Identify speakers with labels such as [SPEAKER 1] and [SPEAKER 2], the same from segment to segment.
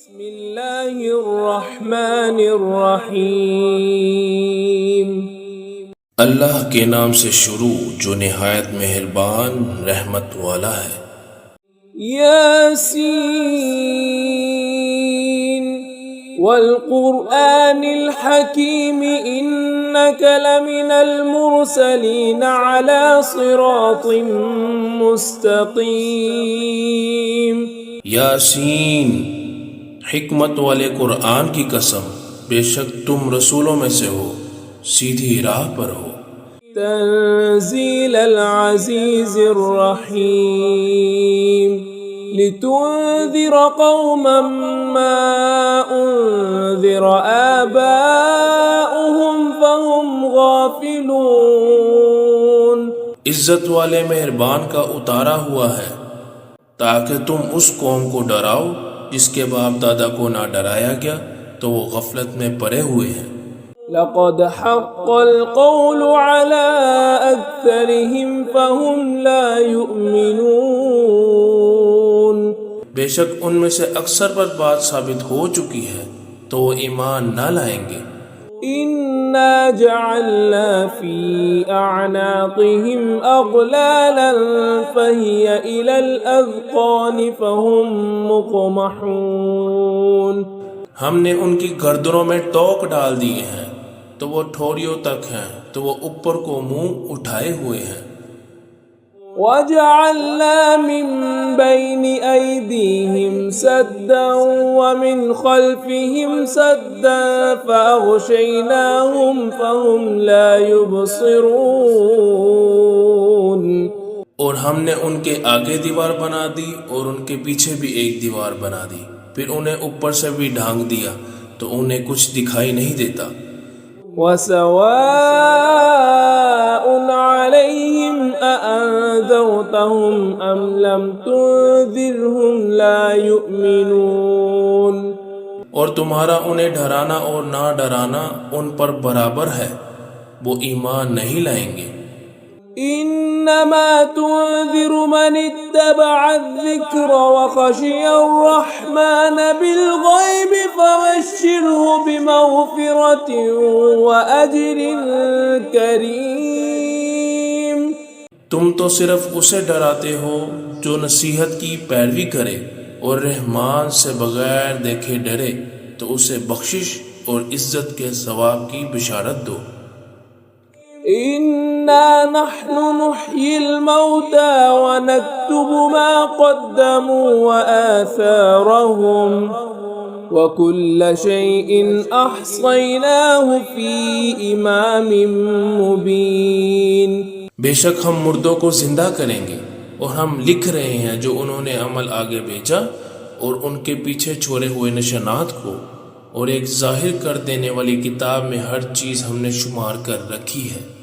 [SPEAKER 1] بسم اللہ الرحمن الرحیم۔
[SPEAKER 2] اللہ کے نام سے شروع جو نہایت مہربان رحمت والا ہے۔
[SPEAKER 1] یاسین والقرآن الحکیم انک لمن المرسلین علی صراط مستقیم۔
[SPEAKER 2] یاسین، حکمت والے قرآن کی قسم، بے شک تم رسولوں میں سے ہو، سیدھی راہ پر ہو۔
[SPEAKER 1] تنزیل العزیز الرحیم لتنذر قوما ما انذر آباؤهم فهم غافلون۔
[SPEAKER 2] عزت والے مہربان کا اتارا ہوا ہے تاکہ تم اس قوم کو ڈراؤ جس کے باپ دادا کو نہ ڈرایا گیا تو وہ غفلت میں پڑے ہوئے ہیں۔
[SPEAKER 1] لقد حق القول على أكثرهم فهم لا يؤمنون۔
[SPEAKER 2] بے شک ان میں سے اکثر پر بات ثابت ہو چکی ہے تو وہ ایمان نہ لائیں گے۔
[SPEAKER 1] إنا جعلنا في أعناقهم أغلالا فهي إلى الأذقان فهم مقمحون۔
[SPEAKER 2] ہم نے ان کی گردنوں میں ٹوک ڈال دیے ہیں تو وہ ٹھوڑیوں تک ہیں تو وہ اوپر کو منہ اٹھائے ہوئے ہیں۔
[SPEAKER 1] وَجَعَلْنَا مِن بَيْنِ أَيْدِيهِمْ سَدًّا وَمِنْ خَلْفِهِمْ سَدًّا فَأَغْشَيْنَاهُمْ فَهُمْ لَا يُبْصِرُونَ۔
[SPEAKER 2] اور ہم نے ان کے آگے دیوار بنا دی اور ان کے پیچھے بھی ایک دیوار بنا دی، پھر انہیں اوپر سے بھی ڈھانک دیا تو انہیں کچھ دکھائی نہیں دیتا۔
[SPEAKER 1] وَسَوَاءٌ عَلَيْهِمْ أَأَنذَرْتَهُمْ أَمْ لَمْ تُنذِرْهُمْ لَا يُؤْمِنُونَ۔
[SPEAKER 2] اور تمہارا انہیں ڈرانا اور نہ ڈرانا ان پر برابر ہے، وہ ایمان نہیں لائیں گے۔
[SPEAKER 1] إنما تنذر من اتبع الذكر وخشي الرحمن بالغيب فبشره بمغفرة وأجر كريم۔
[SPEAKER 2] تم تو صرف اسے ڈراتے ہو جو نصیحت کی پیروی کرے اور رحمان سے بغیر دیکھے ڈرے، تو اسے بخشش اور عزت کے ثواب کی بشارت دو۔
[SPEAKER 1] إنا نحن نحيي الموتى ونكتب ما قدموا وآثارهم وكل شيء أحصيناه في إمام مبين۔
[SPEAKER 2] بے شک ہم مردوں کو زندہ کریں گے اور ہم لکھ رہے ہیں جو انہوں نے عمل آگے بھیجا اور ان کے پیچھے چھوڑے ہوئے نشانات کو، اور ایک ظاہر کر دینے والی کتاب میں ہر چیز ہم نے شمار کر رکھی ہے۔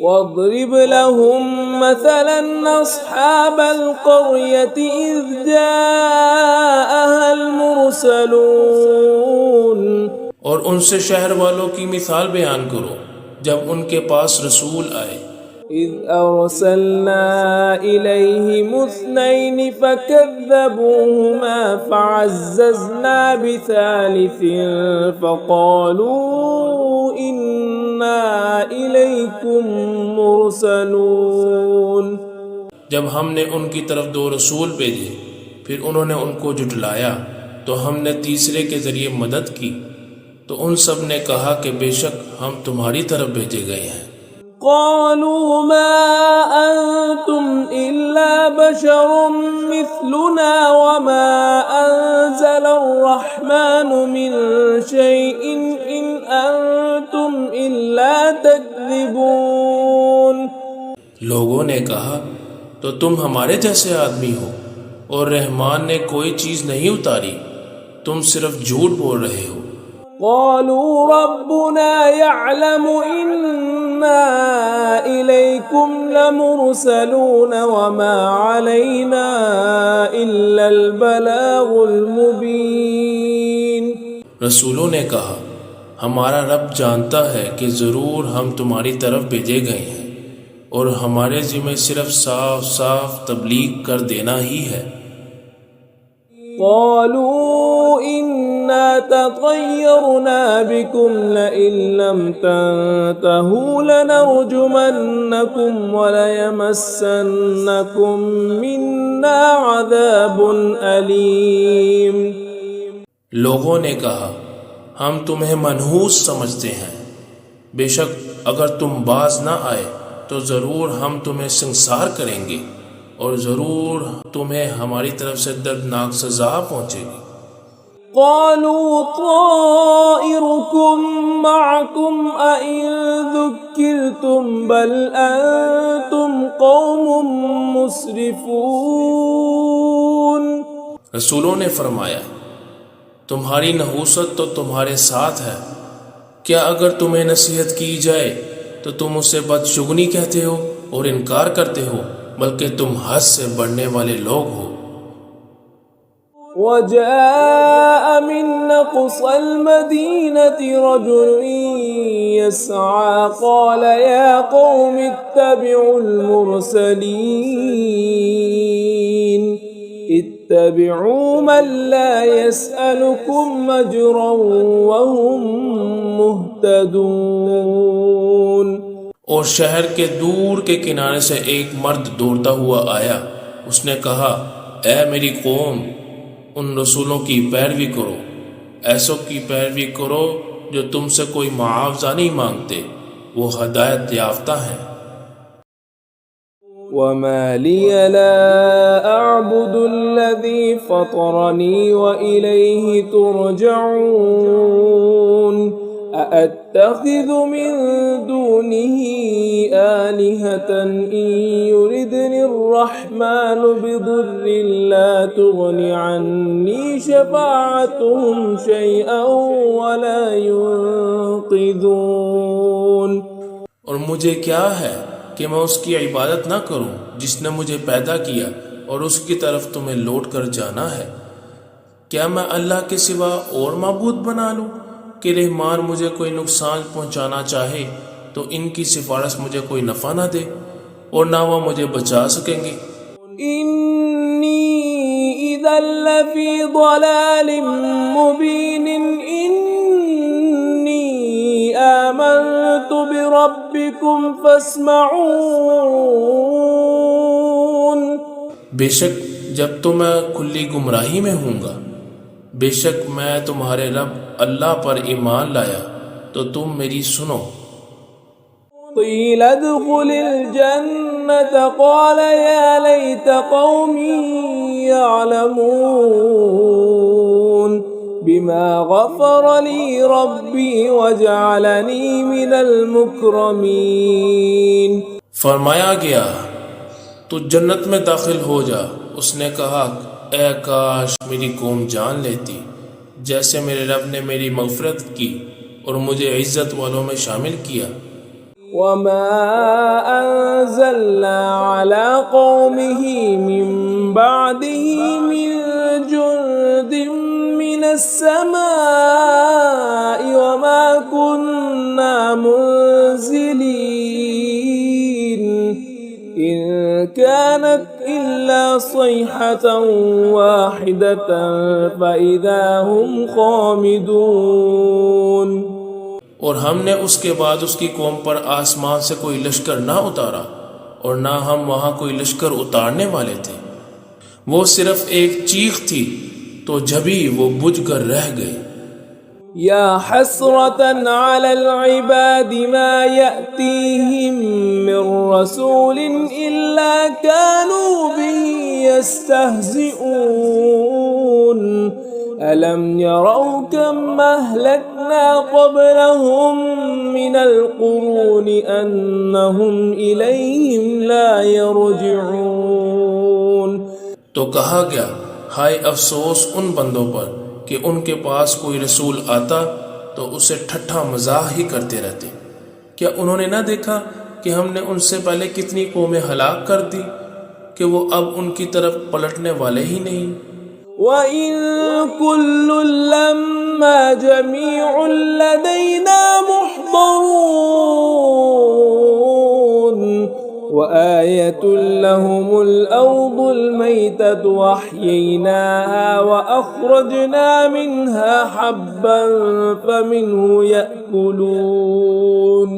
[SPEAKER 1] واضرب لهم مثلا أصحاب القرية إذ جاءها المرسلون۔
[SPEAKER 2] اور ان سے شہر والوں کی مثال بیان کرو جب ان کے پاس رسول آئے۔
[SPEAKER 1] إذ أرسلنا إليهم اثنين فكذبوهما فعززنا بثالث فقالوا إنا إليكم مرسلون۔
[SPEAKER 2] جب ہم نے ان کی طرف دو رسول بھیجے پھر انہوں نے ان کو جھٹلایا تو ہم نے تیسرے کے ذریعے مدد کی، تو ان سب نے کہا کہ بے شک ہم تمہاری طرف بھیجے گئے ہیں۔
[SPEAKER 1] قالوا ما أنتم إلا بشر مثلنا وما أنزل الرحمن من شيء إن أنتم إلا تكذبون۔
[SPEAKER 2] لوگوں نے کہا تو تم ہمارے جیسے آدمی ہو اور رحمان نے کوئی چیز نہیں اتاری، تم صرف جھوٹ بول رہے ہو۔
[SPEAKER 1] قالوا ربنا يعلم إنا إليكم لمرسلون وما علينا إلا البلاغ المبين۔
[SPEAKER 2] رسولوں نے کہا ہمارا رب جانتا ہے کہ ضرور ہم تمہاری طرف بھیجے گئے ہیں اور ہمارے ذمہ صرف صاف صاف تبلیغ کر دینا ہی ہے۔
[SPEAKER 1] قالوا إنا تطيرنا بكم لئن لم تنتهوا لنرجمنكم وليمسنكم منا عذاب أليم۔
[SPEAKER 2] لوگوں نے کہا ہم تمہیں منحوس سمجھتے ہیں، بے شک اگر تم باز نہ آئے تو ضرور ہم تمہیں سنسار کریں گے اور ضرور تمہیں ہماری طرف سے دردناک سزا پہنچے گی۔
[SPEAKER 1] قالوا طائركم معكم أئن ذكرتم بل أنتم قوم مسرفون۔
[SPEAKER 2] رسولوں نے فرمایا تمہاری نحوست تو تمہارے ساتھ ہے، کیا اگر تمہیں نصیحت کی جائے تو تم اسے بدشگنی کہتے ہو اور انکار کرتے ہو، بلکہ تم حد سے بڑھنے والے لوگ ہو۔
[SPEAKER 1] وجاء من أقصى المدينة رجل يسعى قال يا قوم اتبعوا المرسلين اتبعوا من لا يسألكم أجرا وهم مهتدون۔
[SPEAKER 2] اور شہر کے دور کے کنارے سے ایک مرد دوڑتا ہوا آیا، اس نے کہا اے میری قوم، ان رسولوں کی پیروی کرو، ایسوں کی پیروی کرو جو تم سے کوئی معاوضہ نہیں مانگتے، وہ ہدایت یافتہ ہیں۔
[SPEAKER 1] وما لي لا أعبد الذي فطرني وإليه ترجعون أأتخذ من دونه آلهة إن يردني الرحمن بضر لا تغن عني شفاعتهم شيئا ولا ينقذون۔
[SPEAKER 2] اور مجھے کیا ہے کہ میں اس کی عبادت نہ کروں جس نے مجھے پیدا کیا اور اس کی طرف تمہیں لوٹ کر جانا ہے؟ کیا میں اللہ کے سوا اور معبود بنا لوں کہ رحمان مجھے کوئی نقصان پہنچانا چاہے تو ان کی سفارش مجھے کوئی نفع نہ دے اور نہ وہ مجھے بچا سکیں گے۔
[SPEAKER 1] انی اذا لفی ضلال مبین انی آمنت بربکم فاسمعون۔
[SPEAKER 2] بے شک جب تو میں کھلی گمراہی میں ہوں گا، بے شک میں تمہارے رب اللہ پر ایمان لایا تو تم میری سنو۔
[SPEAKER 1] قیل ادخل الجنة قال یا لیت قومی یعلمون بما غفر لی ربی وجعلنی من المکرمین۔
[SPEAKER 2] فرمایا گیا تو جنت میں داخل ہو جا۔ اس نے کہا اے کاش میری قوم جان لیتی جیسے میرے رب نے میری مغفرت کی اور مجھے عزت والوں میں شامل کیا۔
[SPEAKER 1] وما انزلنا على قومه من بعده من جند من السماء وما كنا منزلين إن كانت إلا صيحة واحدة فإذا هم خامدون۔
[SPEAKER 2] اور ہم نے اس کے بعد اس کی قوم پر آسمان سے کوئی لشکر نہ اتارا اور نہ ہم وہاں کوئی لشکر اتارنے والے تھے، وہ صرف ایک چیخ تھی تو جبھی وہ بجھ کر رہ گئے۔
[SPEAKER 1] یا حسرة على العباد ما يأتيهم من رسول إلا كانوا به يستهزئون ألم يروا كم أهلكنا قبلهم من القرون أنهم إليهم لا يرجعون۔
[SPEAKER 2] تو کہا گیا ہائے افسوس ان بندوں پر کہ ان کے پاس کوئی رسول آتا تو اسے ٹھٹھا مزاح ہی کرتے رہتے۔ کیا انہوں نے نہ دیکھا کہ ہم نے ان سے پہلے کتنی قومیں ہلاک کر دی کہ وہ اب ان کی طرف پلٹنے والے ہی نہیں۔
[SPEAKER 1] وَإِن كُلٌّ لَّمَّا جَمِيعٌ لَّدَيْنَا مُحْضَرُونَ وَآيَةٌ لَّهُمُ الْأَرْضُ الْمَيْتَةُ الميتة وأحييناها وأخرجنا منها حبا فمنه يأكلون.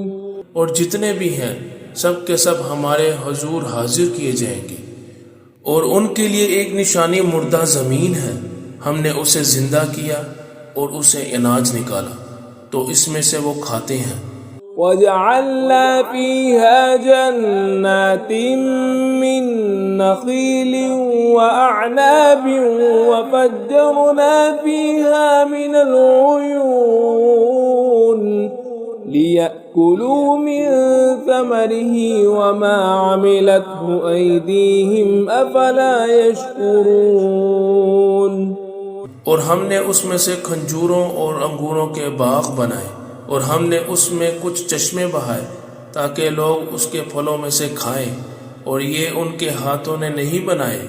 [SPEAKER 2] اور جتنے بھی ہیں سب کے سب ہمارے حضور حاضر کیے جائیں گے، اور ان کے لیے ایک نشانی مردہ زمین ہے، ہم نے اسے زندہ کیا اور اسے اناج نکالا تو اس میں سے وہ کھاتے ہیں.
[SPEAKER 1] وجعلنا فيها جنات من نخيل وأعناب وفجرنا فيها من العيون ليأكلوا من ثمره وما عملته أيديهم أفلا يشكرون.
[SPEAKER 2] اور ہم نے اس میں سے کھجوروں اور انگوروں کے باغ بنائے، اور ہم نے اس میں کچھ چشمے بہائے تاکہ لوگ اس کے پھلوں میں سے کھائیں، اور یہ ان کے ہاتھوں نے نہیں بنائے،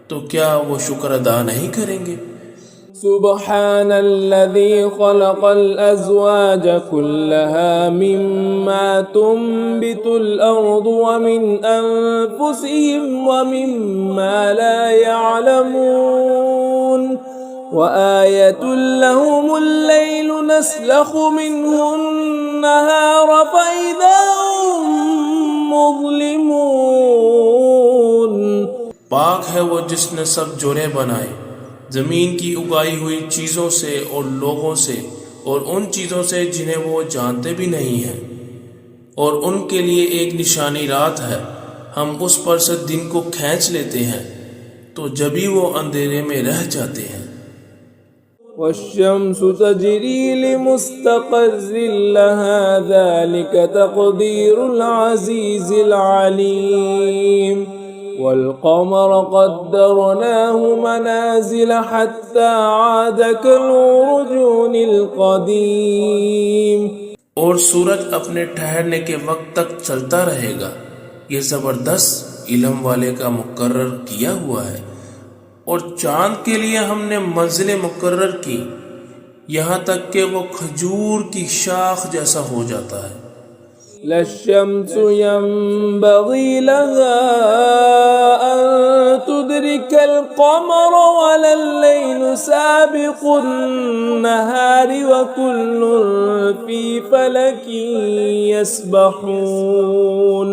[SPEAKER 2] تو کیا وہ شکر ادا نہیں کریں گے؟
[SPEAKER 1] سبحان الذي خلق الأزواج كلها مما تنبت الأرض ومن أنفسهم ومما لا يعلمون. وآية لهم الليل نسلخ منه النهار فإذا هم مظلمون.
[SPEAKER 2] پاک ہے وہ جس نے سب جوڑے بنائے زمین کی اگائی ہوئی چیزوں سے اور لوگوں سے اور ان چیزوں سے جنہیں وہ جانتے بھی نہیں ہیں، اور ان کے لیے ایک نشانی رات ہے، ہم اس پر سے دن کو کھینچ لیتے ہیں تو جبھی وہ اندھیرے میں رہ جاتے ہیں.
[SPEAKER 1] والشمس تجری لمستقر لها ذلك تقدير العزيز العليم. والقمر قدرناه منازل حتى عاد كالعرجون القديم.
[SPEAKER 2] اور سورج اپنے ٹھہرنے کے وقت تک چلتا رہے گا، یہ زبردست علم والے کا مقرر کیا ہوا ہے. اور چاند کے لیے ہم نے منزلیں مقرر کی یہاں تک کہ وہ کھجور کی شاخ جیسا ہو جاتا ہے.
[SPEAKER 1] لا الشمس ينبغي لها أن تدرك القمر ولا الليل سابق النهار وكل في فلك يسبحون.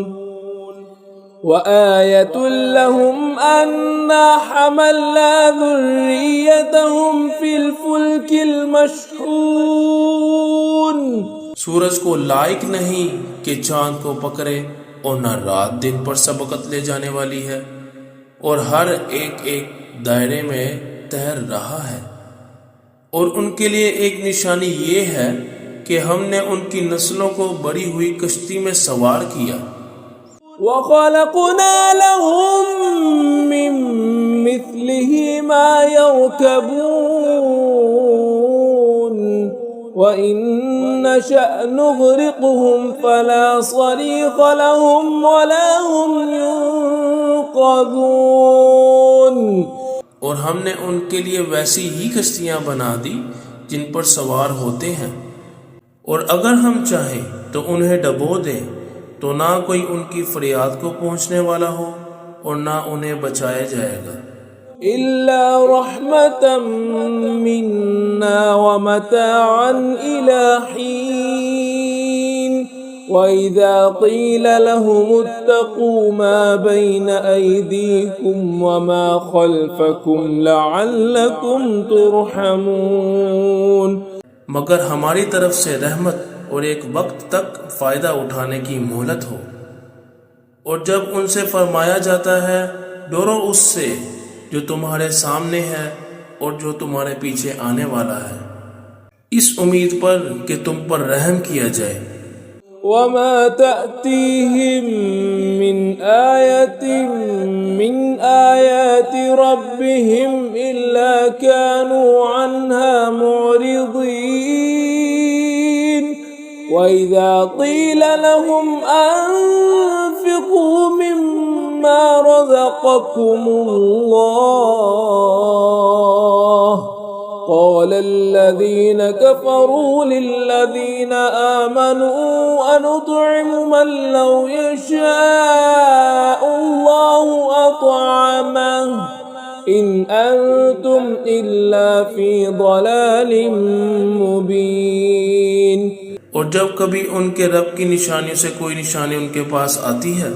[SPEAKER 1] وآية لهم أنا حملنا ذريتهم في الفلك المشحون.
[SPEAKER 2] سورج کو لائق نہیں کہ چاند کو پکڑے، اور نہ رات دن پر سبقت لے جانے والی ہے، اور ہر ایک ایک دائرے میں تیر رہا ہے. اور ان کے لیے ایک نشانی یہ ہے کہ ہم نے ان کی نسلوں کو بڑی ہوئی کشتی میں سوار کیا.
[SPEAKER 1] وَخَلَقْنَا لَهُم مِّن مِّثْلِهِ مَا يَرْكَبُونَ وَإِن نَّشَأْ نُغْرِقْهُمْ فَلَا صَرِيخَ لَهُمْ وَلَا هُمْ يُنقَذُونَ.
[SPEAKER 2] اور ہم نے ان کے لیے ویسی ہی کشتیاں بنا دی جن پر سوار ہوتے ہیں، اور اگر ہم چاہیں تو انہیں ڈبو دیں تو نہ کوئی ان کی فریاد کو پہنچنے والا ہو اور نہ انہیں بچایا جائے گا.
[SPEAKER 1] إِلَّا رَحْمَةً مِنَّا وَمَتَاعًا إِلَى حِينٍ. وَإِذَا قِيلَ لَهُمُ اتَّقُوا مَا بَيْنَ أَيْدِيكُمْ وَمَا خَلْفَكُمْ لَعَلَّكُمْ تُرْحَمُونَ.
[SPEAKER 2] مگر ہماری طرف سے رحمت اور ایک وقت تک فائدہ اٹھانے کی مہلت ہو. اور جب ان سے فرمایا جاتا ہے ڈرو اس سے جو تمہارے سامنے ہے اور جو تمہارے پیچھے آنے والا ہے، اس امید پر کہ تم پر رحم کیا جائے.
[SPEAKER 1] وَمَا تَأْتِيهِم مِّنْ آيَةٍ مِّنْ آيَاتِ رَبِّهِمْ إِلَّا كَانُوا عَنْهَا مُعْرِضِينَ. وَإِذَا قِيلَ لَهُمْ أَنفِقُوا مِمَّا رَزَقَكُمُ اللَّهُ قَالَ الَّذِينَ كَفَرُوا لِلَّذِينَ آمَنُوا أَنُطْعِمُ مَن لَّوْ يَشَاءُ اللَّهُ أَطْعَمَهُ إن أنتم إلا في ضلال مبين.
[SPEAKER 2] اور جب کبھی ان کے رب کی نشانیوں سے کوئی نشانی ان کے پاس آتی ہے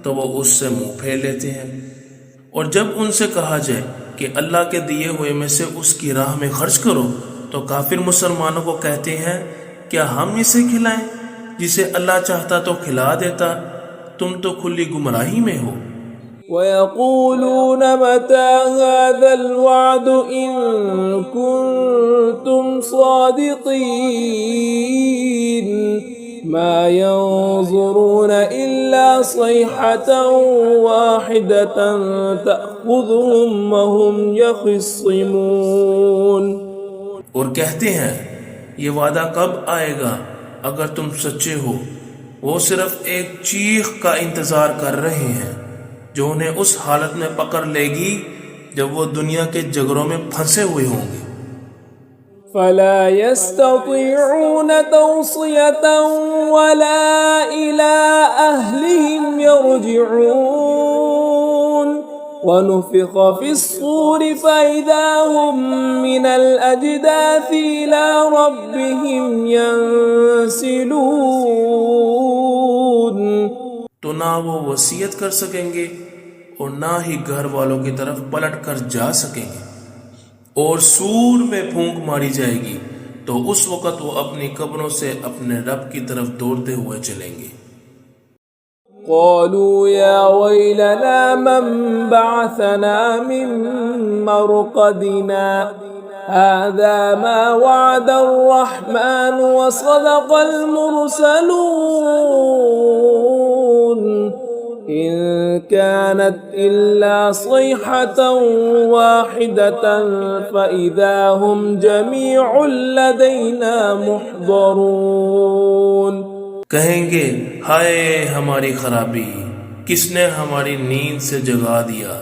[SPEAKER 2] تو وہ اس سے منہ پھیر لیتے ہیں، اور جب ان سے کہا جائے کہ اللہ کے دیے ہوئے میں سے اس کی راہ میں خرچ کرو تو کافر مسلمانوں کو کہتے ہیں کیا ہم اسے کھلائیں؟ جسے اللہ چاہتا تو کھلا دیتا، تم تو کھلی گمراہی میں ہو۔
[SPEAKER 1] وَيَقُولُونَ مَتَى هَذَا الْوَعْدُ إِن كُنتُمْ صَادِقِينَ مَا يَنظُرُونَ إِلَّا صَيْحَةً وَاحِدَةً تَأْخُذُهُمْ وَهُمْ يَخِصِّمُونَ۔
[SPEAKER 2] اور کہتے ہیں یہ وعدہ کب آئے گا اگر تم سچے ہو؟ وہ صرف ایک چیخ کا انتظار کر رہے ہیں جو انہیں اس حالت میں پکڑ لے گی جب وہ دنیا کے جگروں میں پھنسے ہوئے ہوں گے۔
[SPEAKER 1] فَلَا يَسْتَطِيعُونَ تَوْصِيَةً وَلَا إِلَىٰ أَهْلِهِمْ يَرْجِعُونَ وَنُفِخَ فِي الصُّورِ فَإِذَا هُم مِّنَ الْأَجْدَاثِ إِلَىٰ رَبِّهِمْ يَنسِلُونَ۔
[SPEAKER 2] تو نہ وہ وصیت کر سکیں گے اور نہ ہی گھر والوں کی طرف پلٹ کر جا سکیں گے، اور سور میں پھونک ماری جائے گی تو اس وقت وہ اپنی قبروں سے اپنے رب کی طرف دوڑتے ہوئے چلیں گے۔
[SPEAKER 1] قالوا يا ويلنا من بعثنا من مرقدنا هذا ما وعد الرحمن وصدق المرسلون إن كانت إلا صيحة واحدة فإذا هم جميع لدينا محضرون۔
[SPEAKER 2] کہیں گے ہائے ہماری خرابی، کس نے ہماری نیند سے جگا دیا؟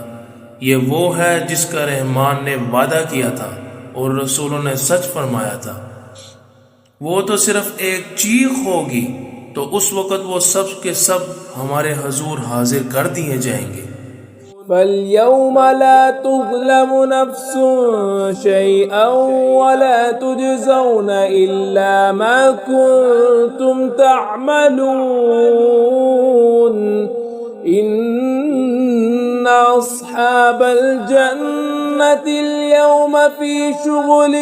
[SPEAKER 2] یہ وہ ہے جس کا رحمان نے وعدہ کیا تھا اور رسولوں نے سچ فرمایا تھا، وہ تو صرف ایک چیخ ہوگی تو اس وقت وہ سب کے سب ہمارے حضور حاضر کر دیے جائیں گے۔
[SPEAKER 1] فَالْيَوْمَ لَا تُظْلَمُ نَفْسٌ شَيْئًا وَلَا تُجْزَوْنَ إِلَّا مَا كُنتُمْ تَعْمَلُونَ إِنَّ أَصْحَابَ الْجَنَّةِ الْيَوْمَ فِي شُغُلٍ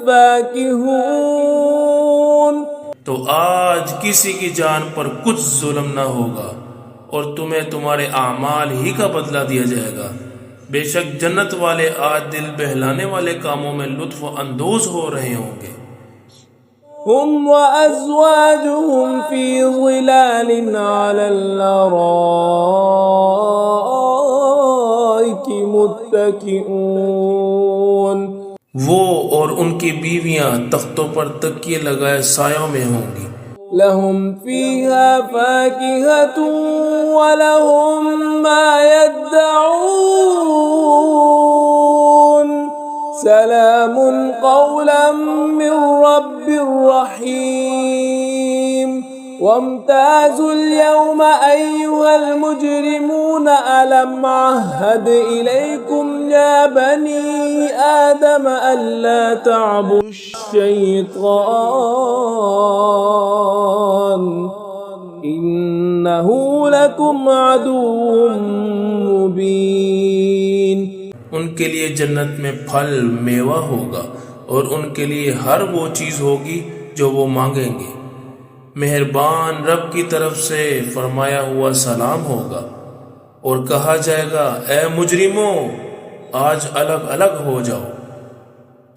[SPEAKER 1] فَاكِهُونَ۔
[SPEAKER 2] تو آج کسی کی جان پر کچھ ظلم نہ ہوگا اور تمہیں تمہارے اعمال ہی کا بدلہ دیا جائے گا۔ بے شک جنت والے آج دل بہلانے والے کاموں میں لطف اندوز ہو رہے ہوں گے۔
[SPEAKER 1] هم وأزواجهم في ظلال على الأرائك متكئون۔
[SPEAKER 2] وہ اور ان کی بیویاں تختوں پر تکیے لگائے سایوں میں ہوں گی۔
[SPEAKER 1] لهم فيها فاكهة ولهم ما يدعون سلام قولا من رب رحيم۔ وامتازوا اليوم أيها المجرمون ألم عهد إليكم يا بني آدم ألا تعبدوا الشيطان إنه لكم عدو مبين۔
[SPEAKER 2] ان کے لیے جنت میں پھل میوہ ہوگا اور ان کے لیے ہر وہ چیز ہوگی جو وہ مانگیں گے۔ مہربان رب کی طرف سے فرمایا ہوا سلام ہوگا، اور کہا جائے گا اے مجرموں آج الگ الگ ہو جاؤ۔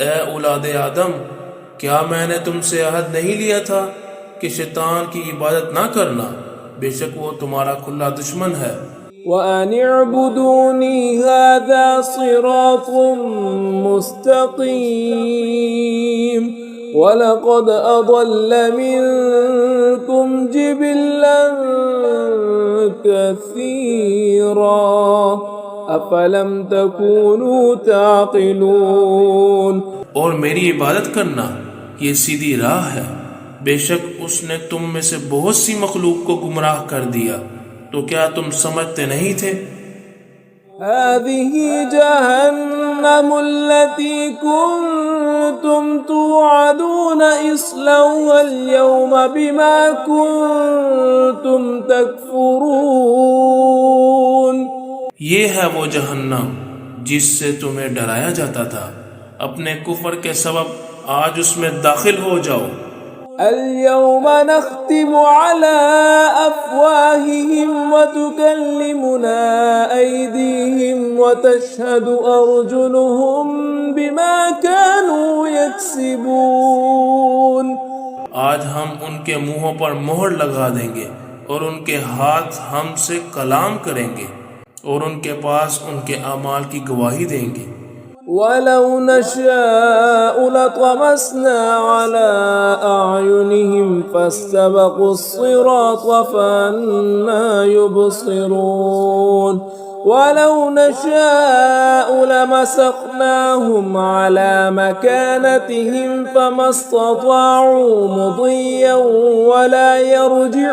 [SPEAKER 2] اے اولاد آدم، کیا میں نے تم سے عہد نہیں لیا تھا کہ شیطان کی عبادت نہ کرنا؟ بے شک وہ تمہارا کھلا دشمن ہے۔
[SPEAKER 1] وَأَنِ اعْبُدُونِي هَذَا صِرَاطٌ مُسْتَقِيمٌ وَلَقَدْ أَضَلَّ مِنكُمْ جِبِلًّا كَثِيرًا أَفَلَمْ تَكُونُوا تَعْقِلُونَ۔
[SPEAKER 2] اور میری عبادت کرنا یہ سیدھی راہ ہے، بے شک اس نے تم میں سے بہت سی مخلوق کو گمراہ کر دیا، تو کیا تم سمجھتے نہیں تھے؟
[SPEAKER 1] هذه جهنم التي كنتم توعدون اصلوها اليوم بما كنتم تكفرون.
[SPEAKER 2] یہ ہے وہ جہنم جس سے تمہیں ڈرایا جاتا تھا، اپنے کفر کے سبب آج اس میں داخل ہو جاؤ.
[SPEAKER 1] اليوم نختم على أفواههم وتكلمنا أيديهم وتشهد أرجلهم بما كانوا يكسبون.
[SPEAKER 2] آج ہم ان کے منہوں پر مہر لگا دیں گے اور ان کے ہاتھ ہم سے کلام کریں گے اور ان کے پاس ان کے اعمال کی گواہی دیں گے.
[SPEAKER 1] ولو نشاء لطمسنا على أعينهم فاستبقوا الصراط فأنى يبصرون. ولو نشاء لمسخناهم على مكانتهم فما استطاعوا مضيا ولا يرجعون.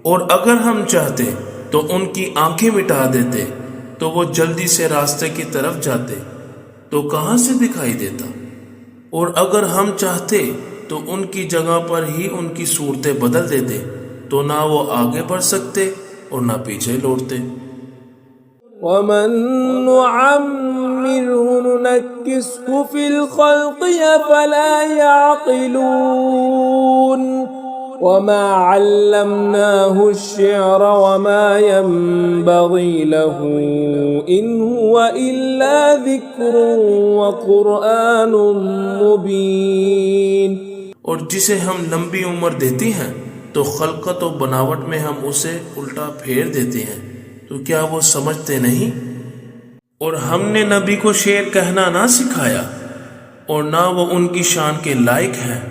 [SPEAKER 2] اور اگر ہم چاہتے تو ان کی آنکھیں مٹا دیتے تو وہ جلدی سے راستے کی طرف جاتے تو کہاں سے دکھائی دیتا، اور اگر ہم چاہتے تو ان کی جگہ پر ہی ان کی صورتیں بدل دیتے تو نہ وہ آگے بڑھ سکتے اور نہ پیچھے لوٹتے.
[SPEAKER 1] ومن نعمره ننكسه في الخلق فلا يعقلون. وما علمناه الشعر وما ينبغي له إن هو إلا ذكر وقرآن مبين.
[SPEAKER 2] اور جسے ہم لمبی عمر دیتے ہیں تو خلقت و بناوٹ میں ہم اسے الٹا پھیر دیتے ہیں، تو کیا وہ سمجھتے نہیں؟ اور ہم نے نبی کو شعر کہنا نہ سکھایا اور نہ وہ ان کی شان کے لائق ہیں،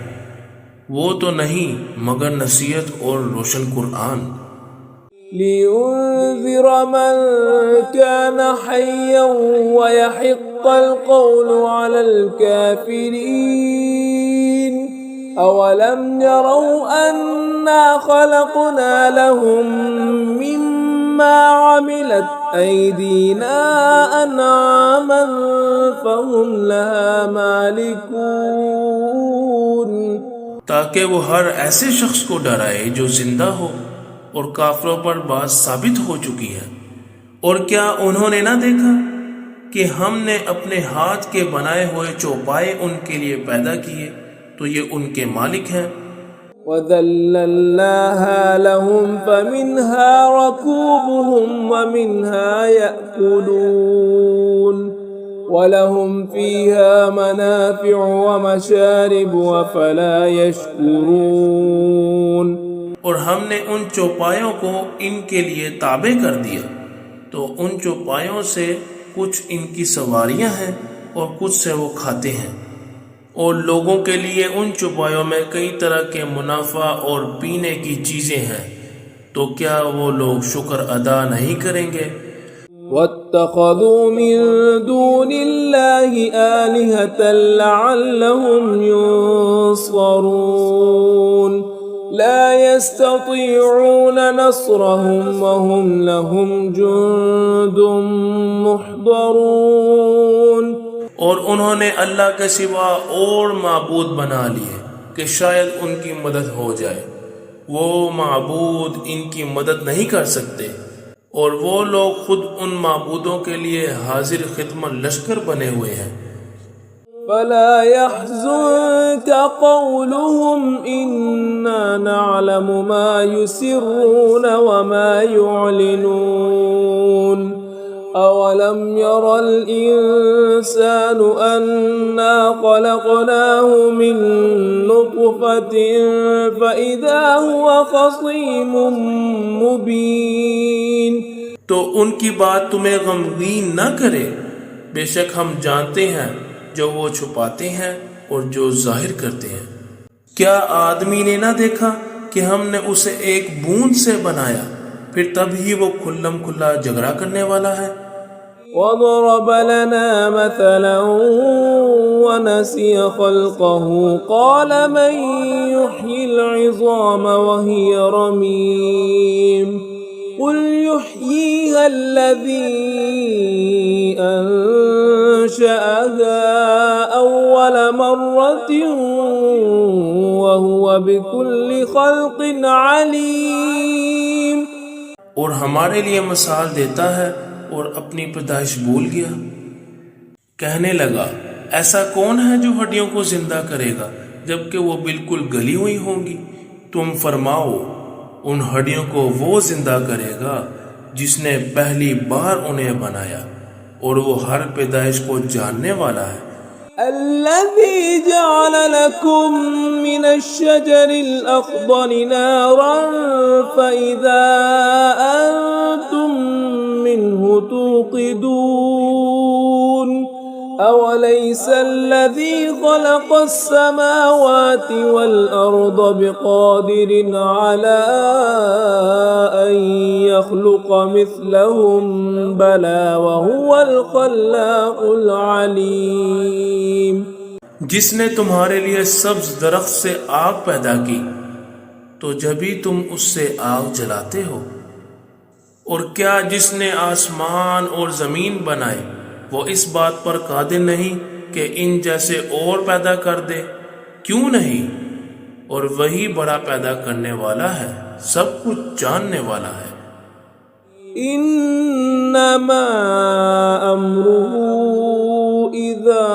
[SPEAKER 2] وہ تو نہیں مگر نصیحت اور روشن قرآن.
[SPEAKER 1] لِيُنذِرَ مَن كَانَ حَيًّا وَيَحِقَّ الْقَوْلُ عَلَى الْكَافِرِينَ. أَوَلَمْ يَرَوْا أَنَّا خَلَقْنَا لَهُم مِّمَّا عَمِلَتْ أَيْدِينَا أَنْعَامًا فَهُمْ لَهَا مَالِكُونَ.
[SPEAKER 2] تاکہ وہ ہر ایسے شخص کو ڈرائے جو زندہ ہو، اور کافروں پر بات ثابت ہو چکی ہے. اور کیا انہوں نے نہ دیکھا کہ ہم نے اپنے ہاتھ کے بنائے ہوئے چوپائے ان کے لیے پیدا کیے تو یہ ان کے مالک ہیں.
[SPEAKER 1] وَذَلَّلْنَاهَا لَهُمْ فَمِنْهَا رَكُوبُهُمْ وَمِنْهَا يَأْكُلُونَ. وَلَهُمْ فِيهَا مَنَافِعُ وَمَشَارِبُ وَفَلَا يَشْكُرُونَ.
[SPEAKER 2] اور ہم نے ان چوپایوں کو ان کے لیے تابع کر دیا، تو ان چوپایوں سے کچھ ان کی سواریاں ہیں اور کچھ سے وہ کھاتے ہیں، اور لوگوں کے لیے ان چوپایوں میں کئی طرح کے منافع اور پینے کی چیزیں ہیں، تو کیا وہ لوگ شکر ادا نہیں کریں گے؟
[SPEAKER 1] وَاتَّخَذُوا مِن دُونِ اللَّهِ آلِهَةً لَعَلَّهُمْ يُنصَرُونَ. لَا يَسْتَطِيعُونَ نَصْرَهُمْ وَهُمْ لَهُمْ جُندٌ مُحْضَرُونَ.
[SPEAKER 2] اور انہوں نے اللہ کے سوا اور معبود بنا لیے کہ شاید ان کی مدد ہو جائے. وہ معبود ان کی مدد نہیں کر سکتے، اور وہ لوگ خود ان معبودوں کے لیے حاضر خدمت لشکر بنے ہوئے ہیں.
[SPEAKER 1] فَلَا يَحْزُنكَ قَوْلُهُمْ إِنَّا نَعْلَمُ مَا يُسِرُّونَ وَمَا يُعْلِنُونَ. أَوَلَمْ يَرَ الْإِنسَانُ أَنَّا خَلَقْنَاهُ مِن نُّطْفَةٍ فَإِذَا هُوَ خَصِيمٌ مُّبِينٌ.
[SPEAKER 2] تو ان کی بات تمہیں غمگین نہ کرے، بے شک ہم جانتے ہیں جو وہ چھپاتے ہیں اور جو ظاہر کرتے ہیں. کیا آدمی نے نہ دیکھا کہ ہم نے اسے ایک بوند سے بنایا، پھر تب ہی وہ کھلم کھلا جھگڑا کرنے والا ہے.
[SPEAKER 1] وَضَرَبَ لَنَا مَثَلًا وَنَسِيَ خَلْقَهُ قَالَ مَن يُحْيِي الْعِظَامَ وَهِيَ رَمِيمٌ. قل يحييها الذي أنشأها أول مرة وهو بكل خلق عليم.
[SPEAKER 2] اور ہمارے لیے مثال دیتا ہے اور اپنی پیدائش بھول گیا. کہنے لگا ایسا کون ہے جو ہڈیوں کو زندہ کرے گا جبکہ وہ بالکل گلی ہوئی ہوں گی؟ تم فرماؤ ان ہڈیوں کو وہ زندہ کرے گا جس نے پہلی بار انہیں بنایا اور وہ ہر پیدائش کو جاننے والا ہے.
[SPEAKER 1] الذي جعل لكم من الشجر الأخضر نارا فإذا أنتم منه توقدون أوليس الذي خلق السماوات والأرض بقادر على أن يخلق مثلهم بلى وهو الخلاق العليم.
[SPEAKER 2] جس نے تمہارے لیے سبز درخت سے آگ پیدا کی تو جبھی تم اس سے آگ جلاتے ہو؟ اور کیا جس نے آسمان اور زمین بنائے وہ اس بات پر قادر نہیں کہ ان جیسے اور پیدا کر دے؟ کیوں نہیں؟ اور وہی بڑا پیدا کرنے والا ہے، سب کچھ جاننے والا ہے.
[SPEAKER 1] انما امره اذا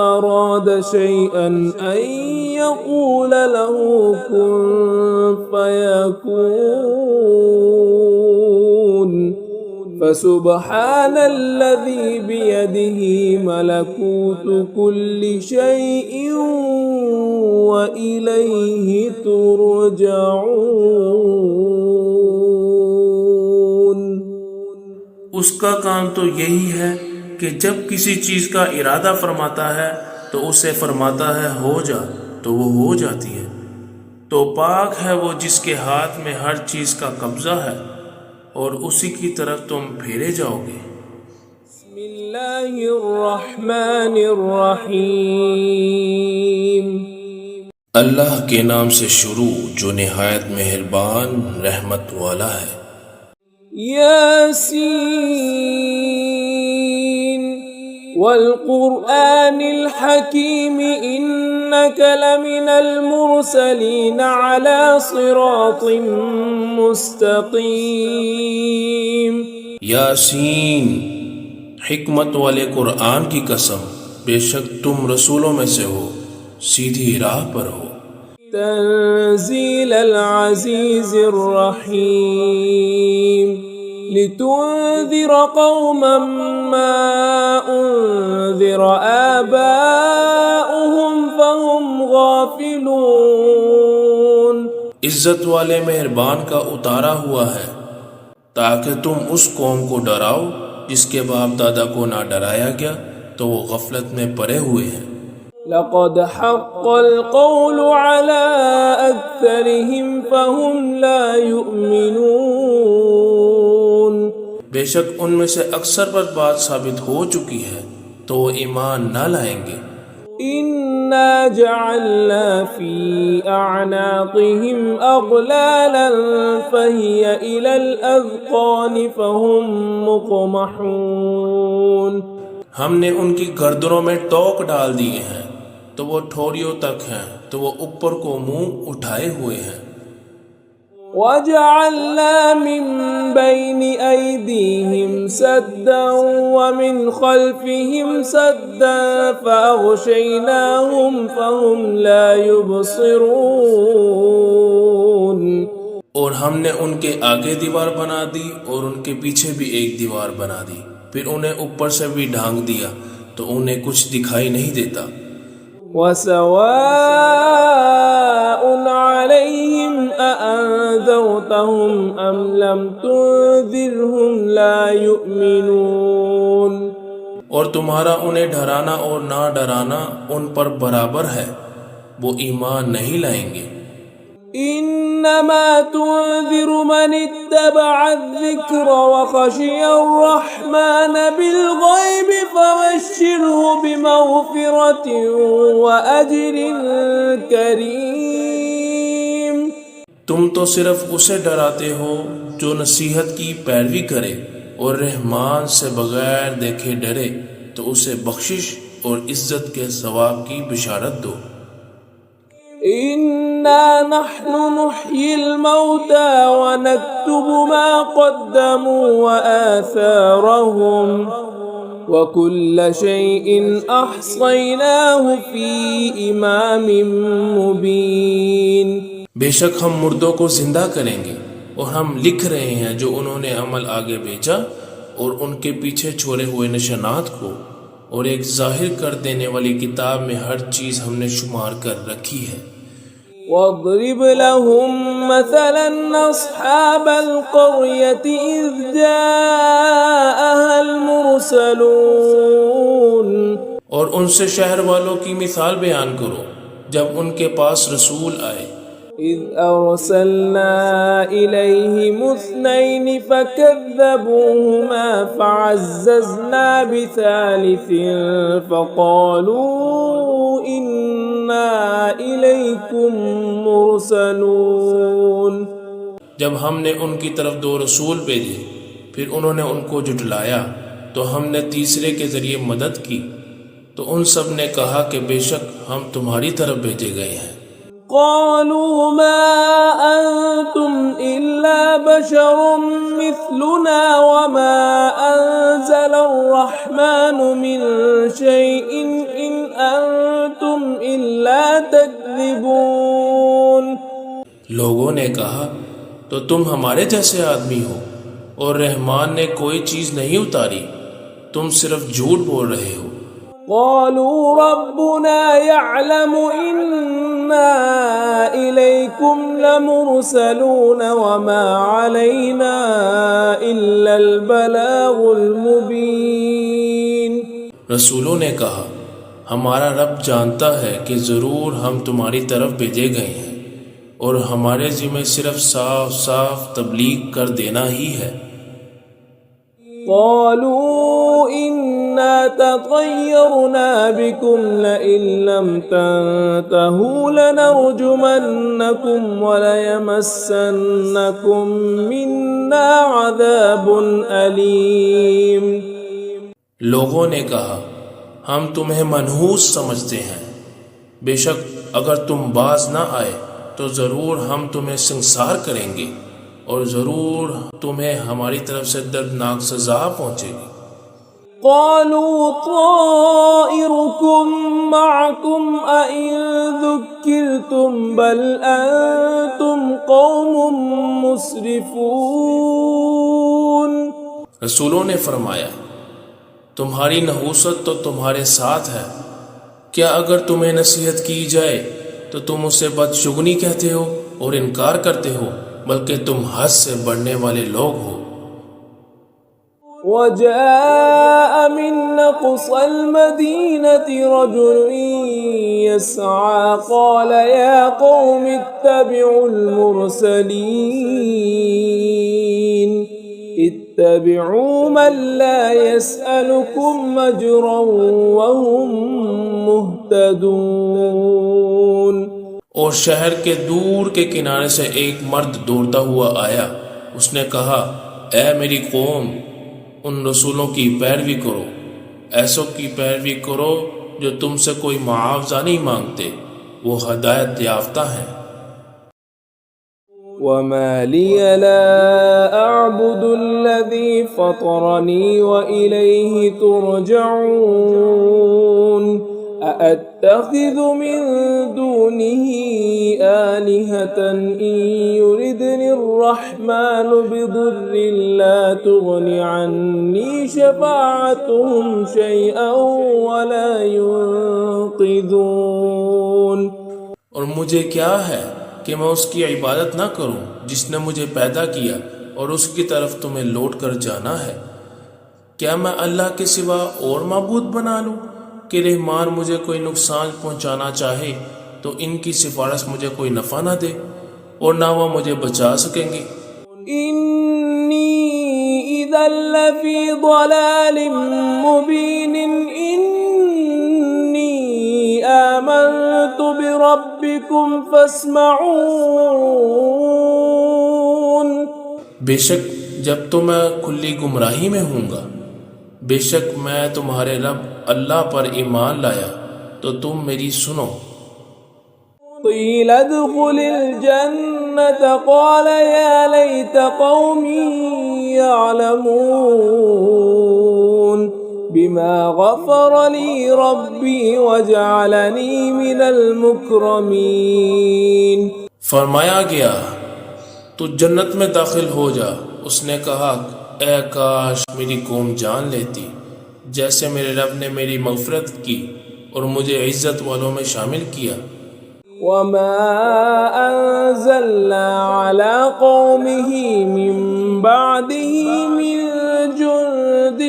[SPEAKER 1] اراد شيئا ان يقول له كن فيكون. فسبحان الذي بيده ملكوت كل شيء وإليه ترجعون.
[SPEAKER 2] اس کا کام تو یہی ہے کہ جب کسی چیز کا ارادہ فرماتا ہے تو اسے فرماتا ہے ہو جا تو وہ ہو جاتی ہے. تو پاک ہے وہ جس کے ہاتھ میں ہر چیز کا قبضہ ہے اور اسی کی طرف تم پھیرے جاؤ گے.
[SPEAKER 1] بسم اللہ الرحمن الرحیم.
[SPEAKER 2] اللہ کے نام سے شروع جو نہایت مہربان رحمت والا ہے.
[SPEAKER 1] یاسین والقرآن الحکیم انک لمن المرسلین علی صراط مستقیم.
[SPEAKER 2] یاسین، حکمت والے قرآن کی قسم، بے شک تم رسولوں میں سے ہو، سیدھی راہ پر ہو.
[SPEAKER 1] تنزیل العزیز الرحیم لتنذر قوما ما انذر آباؤهم فهم غافلون.
[SPEAKER 2] عزت والے مہربان کا اتارا ہوا ہے تاکہ تم اس قوم کو ڈراؤ جس کے باپ دادا کو نہ ڈرایا گیا تو وہ غفلت میں پڑے ہوئے ہیں.
[SPEAKER 1] لقد حق القول على أكثرهم فهم لا يؤمنون.
[SPEAKER 2] بے شک ان میں سے اکثر پر بات ثابت ہو چکی ہے تو وہ ایمان نہ لائیں گے.
[SPEAKER 1] إنا جعلنا في أعناقهم أغلالا فهي إلى الأذقان فهم مقمحون.
[SPEAKER 2] ہم نے ان کی گردنوں میں ٹوک ڈال دیے ہیں تو وہ ٹھوڑیوں تک ہیں تو وہ اوپر کو منہ اٹھائے ہوئے ہیں.
[SPEAKER 1] وَجَعَلْنَا مِن بَيْنِ أَيْدِيهِمْ سَدًّا وَمِنْ خَلْفِهِمْ سَدًّا فَأَغْشَيْنَاهُمْ فَهُمْ لَا يُبْصِرُونَ.
[SPEAKER 2] اور ہم نے ان کے آگے دیوار بنا دی اور ان کے پیچھے بھی ایک دیوار بنا دی، پھر انہیں اوپر سے بھی ڈھانک دیا تو انہیں کچھ دکھائی نہیں دیتا.
[SPEAKER 1] وَسَوَاءٌ عَلَيْهِمْ أَأَنذَرْتَهُمْ أَمْ لَمْ تُنذِرْهُمْ لَا يُؤْمِنُونَ.
[SPEAKER 2] اور تمہارا انہیں ڈرانا اور نہ ڈرانا ان پر برابر ہے، وہ ایمان نہیں لائیں گے.
[SPEAKER 1] انما تنذر من اتبع الذکر وخشی الرحمن بالغیب فبشره بمغفرة واجر کریم.
[SPEAKER 2] تم تو صرف اسے ڈراتے ہو جو نصیحت کی پیروی کرے اور رحمان سے بغیر دیکھے ڈرے تو اسے بخشش اور عزت کے ثواب کی بشارت دو۔
[SPEAKER 1] إنا نحن نحيي الموتى ونكتب ما قدموا وآثارهم وكل شيء أحصيناه في إمام مبين۔
[SPEAKER 2] بے شک ہم مردوں کو زندہ کریں گے اور ہم لکھ رہے ہیں جو انہوں نے عمل آگے بھیجا اور ان کے پیچھے چھوڑے ہوئے نشانات کو، اور ایک ظاہر کر دینے والی کتاب میں ہر چیز ہم نے شمار کر رکھی ہے۔
[SPEAKER 1] واضرب لهم مثلا أصحاب القرية إذ جاءها المرسلون،
[SPEAKER 2] اور ان سے شہر والوں کی مثال بیان کرو جب ان کے پاس رسول آئے۔
[SPEAKER 1] إذ أرسلنا إليهم اثنين فكذبوهما فعززنا بثالث فقالوا إنا إليكم مرسلون۔
[SPEAKER 2] جب ہم نے ان کی طرف 2 رسول بھیجے پھر انہوں نے ان کو جھٹلایا تو ہم نے تیسرے کے ذریعے مدد کی، تو ان سب نے کہا کہ بے شک ہم تمہاری طرف بھیجے گئے ہیں۔
[SPEAKER 1] قالوا ما أنتم إلا بشر مثلنا وما أنزل الرحمن من شيء إن أنتم إلا تكذبون۔
[SPEAKER 2] لوگوں نے کہا تو تم ہمارے جیسے آدمی ہو اور رحمان نے کوئی چیز نہیں اتاری، تم صرف جھوٹ بول رہے ہو۔
[SPEAKER 1] قالوا ربنا يعلم إنا إليكم لمرسلون وما علينا إلا البلاغ المبين۔
[SPEAKER 2] رسولوں نے کہا ہمارا رب جانتا ہے کہ ضرور ہم تمہاری طرف بھیجے گئے ہیں اور ہمارے ذمہ صرف صاف صاف تبلیغ کر دینا ہی ہے۔
[SPEAKER 1] قالوا إنا تطيرنا بكم لئن لم تنتهوا لنرجمنكم وليمسنكم منا عذاب أليم۔
[SPEAKER 2] لوگوں نے کہا ہم تمہیں منحوس سمجھتے ہیں، بے شک اگر تم باز نہ آئے تو ضرور ہم تمہیں سنسار کریں گے اور ضرور تمہیں ہماری طرف سے دردناک سزا پہنچے گی۔
[SPEAKER 1] قالوا طائركم معكم أئن ذكرتم بل أنتم قوم مسرفون۔
[SPEAKER 2] رسولوں نے فرمایا تمہاری نحوست تو تمہارے ساتھ ہے، کیا اگر تمہیں نصیحت کی جائے تو تم اسے بدشگنی کہتے ہو اور انکار کرتے ہو، بلکہ تم حد سے بڑھنے والے لوگ ہو۔
[SPEAKER 1] وجاء من أقصى المدينة رجل يسعى قال يا قوم اتبعوا المرسلين اتبعوا من لا يسألكم أجرا وهم مهتدون۔
[SPEAKER 2] اور شہر کے دور کے کنارے سے ایک مرد دوڑتا ہوا آیا، اس نے کہا اے میری قوم، ان رسولوں کی پیروی کرو، ایسوں کی پیروی کرو جو تم سے کوئی معاوضہ نہیں مانگتے، وہ ہدایت یافتہ ہیں۔
[SPEAKER 1] وما لي لا أعبد الذي فطرني وإليه ترجعون أأتخذ من دونه آلهة إن يردني الرحمن بضر لا تغن عني شفاعتهم شيئا ولا ينقذون۔
[SPEAKER 2] اور مجھے کیا ہے کہ میں اس کی عبادت نہ کروں جس نے مجھے پیدا کیا اور اس کی طرف تمہیں لوٹ کر جانا ہے۔ کیا میں اللہ کے سوا اور معبود بنا لوں کہ رحمان مجھے کوئی نقصان پہنچانا چاہے تو ان کی سفارش مجھے کوئی نفع نہ دے اور نہ وہ مجھے بچا سکیں گے۔
[SPEAKER 1] انی اذا لفی ضلال مبین انی آمنت بربکم فاسمعون۔
[SPEAKER 2] بے شک جب تو میں کھلی گمراہی میں ہوں گا، بے شک میں تمہارے رب اللہ پر ایمان لایا تو تم میری سنو۔
[SPEAKER 1] قيل ادخل الجنة قال يا ليت قومي يعلمون بما غفر لي ربي وجعلني من المكرمين۔
[SPEAKER 2] فرمایا گیا تو جنت میں داخل ہو جا۔ اس نے کہا اے کاش میری قوم جان لیتی جیسے میرے رب نے میری مغفرت کی اور مجھے عزت والوں میں شامل کیا۔
[SPEAKER 1] وما أنزلنا على قومه من بعده من جند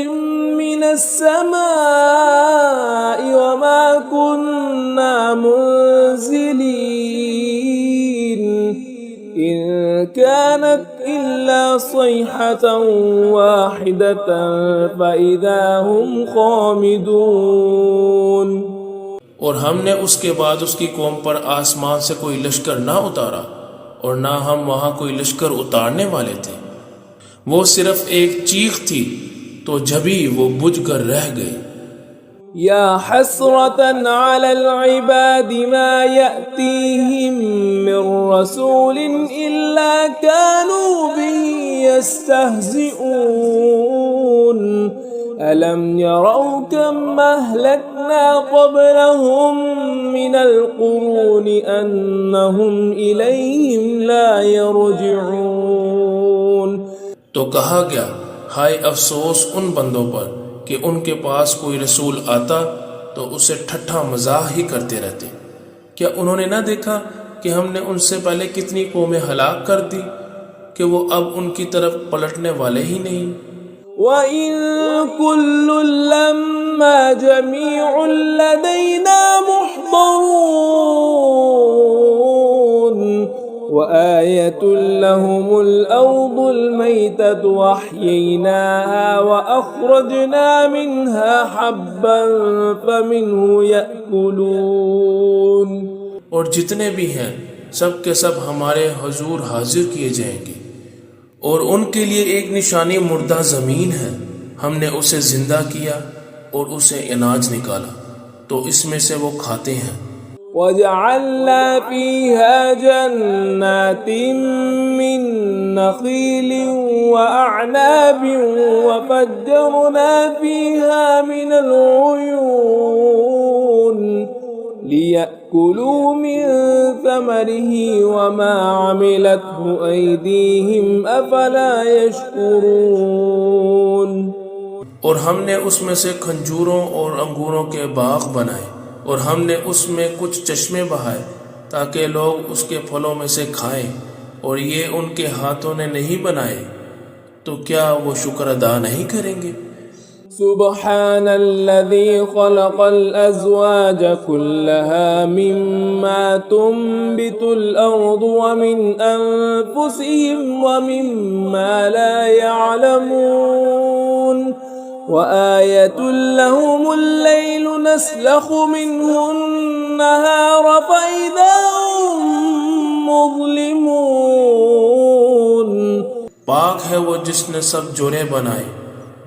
[SPEAKER 1] من السماء وما كنا منزلين إن كانت إلا صيحة واحدة فإذا هم خامدون۔
[SPEAKER 2] اور ہم نے اس کے بعد اس کی قوم پر آسمان سے کوئی لشکر نہ اتارا اور نہ ہم وہاں کوئی لشکر اتارنے والے تھے، وہ صرف ایک چیخ تھی تو جبھی وہ بجھ کر رہ گئے۔
[SPEAKER 1] یا حسرة على العباد ما يأتيهم من رسول إلا كانوا به يستهزئون ألم يروا كم أهلكنا قبلهم من القرون أنهم إليهم لا يرجعون۔
[SPEAKER 2] تو کہا گیا ہائے افسوس ان بندوں پر کہ ان کے پاس کوئی رسول آتا تو اسے ٹھٹھا مزاح ہی کرتے رہتے۔ کیا انہوں نے نہ دیکھا کہ ہم نے ان سے پہلے کتنی قومیں ہلاک کر دی کہ وہ اب ان کی طرف پلٹنے والے ہی نہیں۔
[SPEAKER 1] وَإِن كُلٌّ لَّمَّا جَمِيعٌ لَّدَيْنَا مُحْضَرُونَ وَآيَةٌ لَّهُمُ الْأَرْضُ الْمَيْتَةُ وَأَحْيَيْنَاهَا وَأَخْرَجْنَا مِنْهَا حَبًّا فَمِنْهُ يَأْكُلُونَ۔
[SPEAKER 2] اور جتنے بھی ہیں سب کے سب ہمارے حضور حاضر کیے جائیں گے، اور ان کے لیے ایک نشانی مردہ زمین ہے، ہم نے اسے زندہ کیا اور اسے اناج نکالا تو اس میں سے وہ کھاتے ہیں۔
[SPEAKER 1] وَجَعَلْنَا فِيهَا جَنَّاتٍ مِّن نَّخِيلٍ وَأَعْنَابٍ وَفَجَّرْنَا فِيهَا مِنَ الْعُيُونِ لِيَأْكُلُوا مِن ثَمَرِهِ وَمَا عَمِلَتْهُ أَيْدِيهِمْ أَفَلَا يَشْكُرُونَ۔
[SPEAKER 2] اور ہم نے اس میں سے کھجوروں اور انگوروں کے باغ بنائے اور ہم نے اس میں کچھ چشمے بہائے تاکہ لوگ اس کے پھلوں میں سے کھائیں، اور یہ ان کے ہاتھوں نے نہیں بنائے، تو کیا وہ شکر ادا نہیں کریں گے؟
[SPEAKER 1] سبحان الذي خلق الأزواج كلها مما تنبت الأرض ومن أنفسهم ومما لا يعلمون وآية لهم الليل نسلخ منه النهار فإذا هم مظلمون۔
[SPEAKER 2] پاک ہے وہ جس نے سب جوڑے بنائے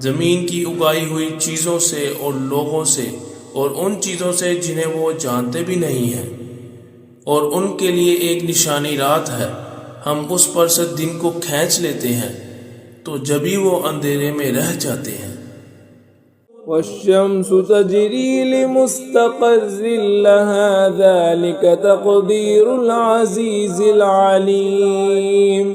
[SPEAKER 2] زمین کی اگائی ہوئی چیزوں سے اور لوگوں سے اور ان چیزوں سے جنہیں وہ جانتے بھی نہیں ہیں، اور ان کے لیے ایک نشانی رات ہے، ہم اس پر سے دن کو کھینچ لیتے ہیں تو جبھی وہ اندھیرے میں رہ جاتے ہیں۔
[SPEAKER 1] والشمس تجری لمستقر لها ذلك تقدير العزيز العليم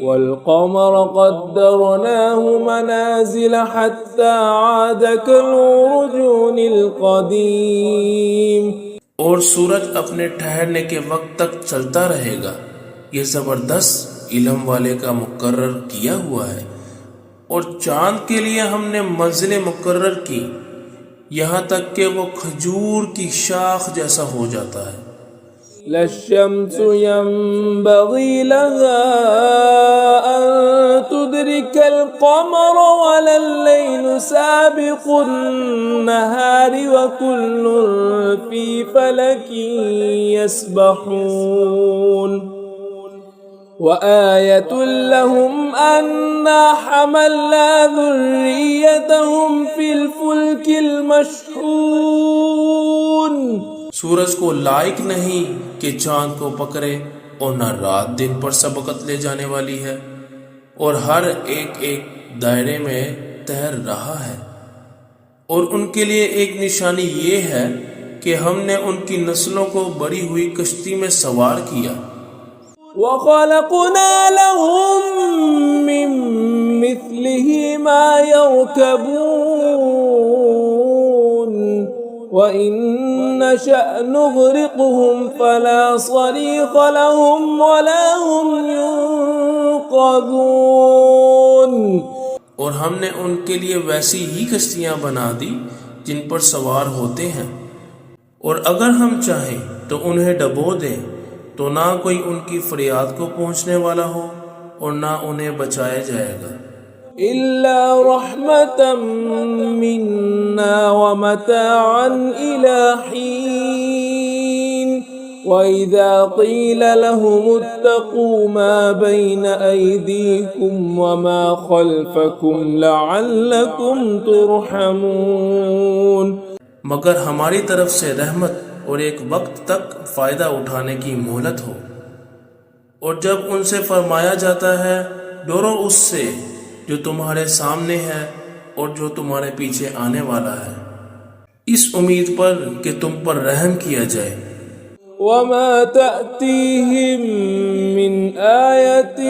[SPEAKER 1] والقمر قدرناه منازل حتى عاد كالعرجون القديم۔
[SPEAKER 2] اور سورج اپنے ٹھہرنے کے وقت تک چلتا رہے گا، یہ زبردست علم والے کا مقرر کیا ہوا ہے، اور چاند کے لیے ہم نے منزلیں مقرر کی یہاں تک کہ وہ کھجور کی شاخ جیسا ہو جاتا ہے۔
[SPEAKER 1] لا الشمس ينبغي لها أن تدرك القمر ولا الليل سابق النهار وكل في فلك يسبحون۔ وآية لهم أنا حملنا ذريتهم في الفلك المشحون.
[SPEAKER 2] سورج کو لائق نہیں کہ چاند کو پکڑے، اور نہ رات دن پر سبقت لے جانے والی ہے، اور ہر ایک دائرے میں تیر رہا ہے. اور ان کے لیے ایک نشانی یہ ہے کہ ہم نے ان کی نسلوں کو بڑی ہوئی کشتی میں سوار کیا.
[SPEAKER 1] وَخَلَقْنَا لَهُم مِّن مِّثْلِهِ مَا يَرْكَبُونَ وَإِن نَّشَأْ نُغْرِقْهُمْ فَلَا صَرِيخَ لَهُمْ وَلَا هُمْ يُنقَذُونَ.
[SPEAKER 2] اور ہم نے ان کے لیے ویسی ہی کشتیاں بنا دی جن پر سوار ہوتے ہیں، اور اگر ہم چاہیں تو انہیں ڈبو دیں تو نہ کوئی ان کی فریاد کو پہنچنے والا ہو اور نہ انہیں بچایا جائے گا.
[SPEAKER 1] إِلَّا رَحْمَةً مِّنَّا وَمَتَاعًا إِلَى حِينٍ. وَإِذَا قِيلَ لَهُمُ اتَّقُوا مَا بَيْنَ أَيْدِيكُمْ وَمَا خَلْفَكُمْ لَعَلَّكُمْ تُرْحَمُونَ.
[SPEAKER 2] مگر ہماری طرف سے رحمت اور ایک وقت تک فائدہ اٹھانے کی مہلت ہو. اور جب ان سے فرمایا جاتا ہے ڈرو اس سے جو تمہارے سامنے ہے اور جو تمہارے پیچھے آنے والا ہے، اس امید پر کہ تم پر رحم کیا جائے.
[SPEAKER 1] وَمَا تَأْتِيهِم مِّنْ آيَةٍ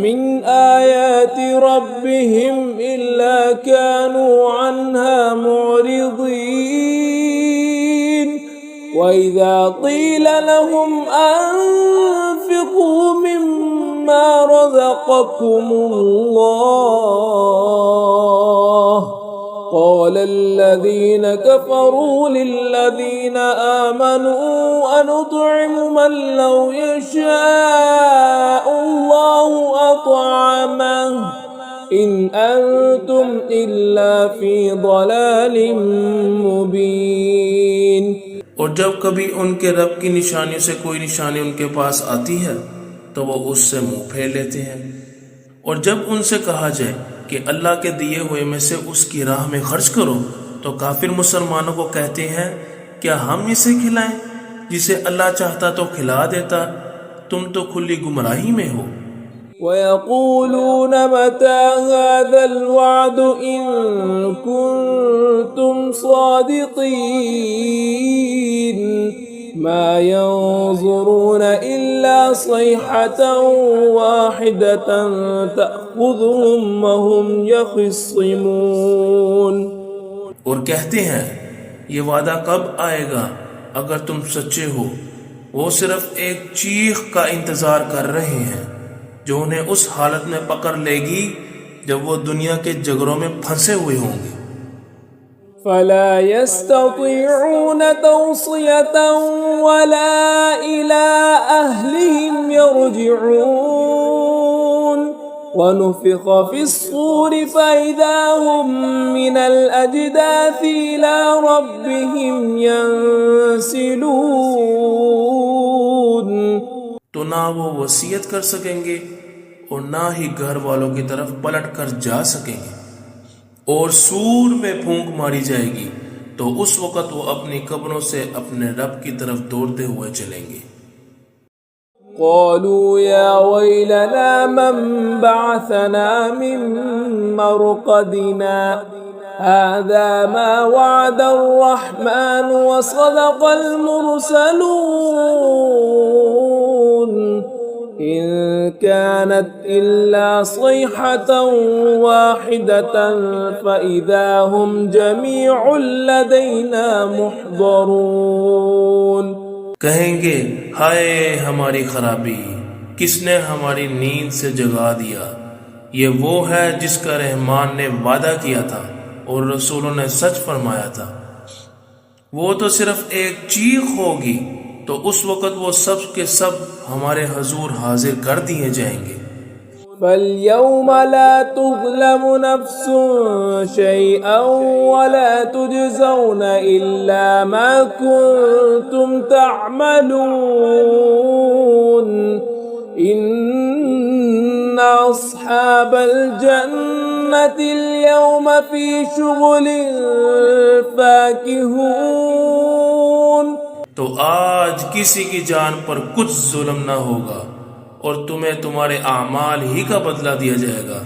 [SPEAKER 1] مِّنْ آيَاتِ رَبِّهِمْ إِلَّا كَانُوا عَنْهَا مُعْرِضِينَ. وَإِذَا قِيلَ لَهُمْ أَنفِقُوا مِمَّا رَزَقَكُمُ اللَّهُ قَالَ الَّذِينَ كَفَرُوا لِلَّذِينَ آمَنُوا أَنُطْعِمُ مَن لَّوْ يَشَاءُ اللَّهُ أَطْعَمَهُ إِنْ أَنتُمْ إِلَّا فِي ضَلَالٍ مُّبِينٍ.
[SPEAKER 2] اور جب کبھی ان کے رب کی نشانیوں سے کوئی نشانی ان کے پاس آتی ہے تو وہ اس سے منہ پھیر لیتے ہیں. اور جب ان سے کہا جائے کہ اللہ کے دیے ہوئے میں سے اس کی راہ میں خرچ کرو تو کافر مسلمانوں کو کہتے ہیں کیا ہم اسے کھلائیں؟ جسے اللہ چاہتا تو کھلا دیتا، تم تو کھلی گمراہی میں ہو.
[SPEAKER 1] وَيَقُولُونَ مَتَى هَذَا الْوَعْدُ إِن كُنتُمْ صَادِقِينَ. مَا يَنظُرُونَ إِلَّا صَيْحَةً وَاحِدَةً تَأْخُذُهُمْ وَهُمْ يَخِصِّمُونَ.
[SPEAKER 2] اور کہتے ہیں یہ وعدہ کب آئے گا اگر تم سچے ہو؟ وہ صرف ایک چیخ کا انتظار کر رہے ہیں جو انہیں اس حالت میں پکڑ لے گی جب وہ دنیا کے جگروں میں پھنسے ہوئے ہوں گے.
[SPEAKER 1] فَلَا يَسْتَطِيعُونَ تَوْصِيَةً وَلَا إِلَىٰ أَهْلِهِمْ يَرْجِعُونَ. وَنُفِخَ فِي الصُّورِ فَإِذَا هُم مِّنَ الْأَجْدَاثِ إِلَىٰ رَبِّهِمْ يَنسِلُونَ.
[SPEAKER 2] تو نہ وہ وصیت کر سکیں گے اور نہ ہی گھر والوں کی طرف پلٹ کر جا سکیں گے. اور سور میں پھونک ماری جائے گی تو اس وقت وہ اپنی قبروں سے اپنے رب کی طرف دوڑتے ہوئے چلیں گے.
[SPEAKER 1] قالوا يا ويلنا من بعثنا من مرقدنا هذا ما وعد الرحمن وصدق المرسلون. إن كانت إلا صيحة واحدة فإذا هم جميع لدينا محضرون.
[SPEAKER 2] کہیں گے ہائے ہماری خرابی، کس نے ہماری نیند سے جگا دیا. یہ وہ ہے جس کا رحمان نے وعدہ کیا تھا اور رسولوں نے سچ فرمایا تھا. وہ تو صرف ایک چیخ ہوگی تو اس وقت وہ سب کے سب ہمارے حضور حاضر کر دیے جائیں گے.
[SPEAKER 1] فَالْيَوْمَ لَا تُظْلَمُ نَفْسٌ شَيْئًا وَلَا تُجْزَوْنَ إِلَّا مَا كُنتُمْ تَعْمَلُونَ. إن أصحاب الجنة اليوم في شغل فاكهون.
[SPEAKER 2] تو آج کسی کی جان پر کچھ ظلم نہ ہوگا اور تمہیں تمہارے اعمال ہی کا بدلہ دیا جائے گا.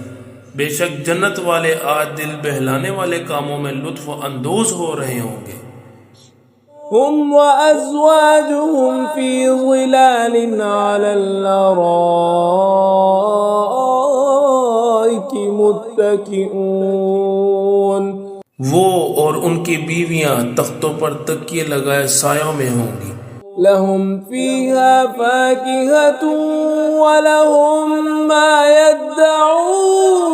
[SPEAKER 2] بے شک جنت والے آج دل بہلانے والے کاموں میں لطف اندوز ہو رہے ہوں گے.
[SPEAKER 1] هم وأزواجهم في ظلال على الأرائك متكئون.
[SPEAKER 2] وہ اور ان کی بیویاں تختوں پر تکیے لگائے سایوں میں ہوں گی.
[SPEAKER 1] لهم فيها فاكهة ولهم ما يدعون.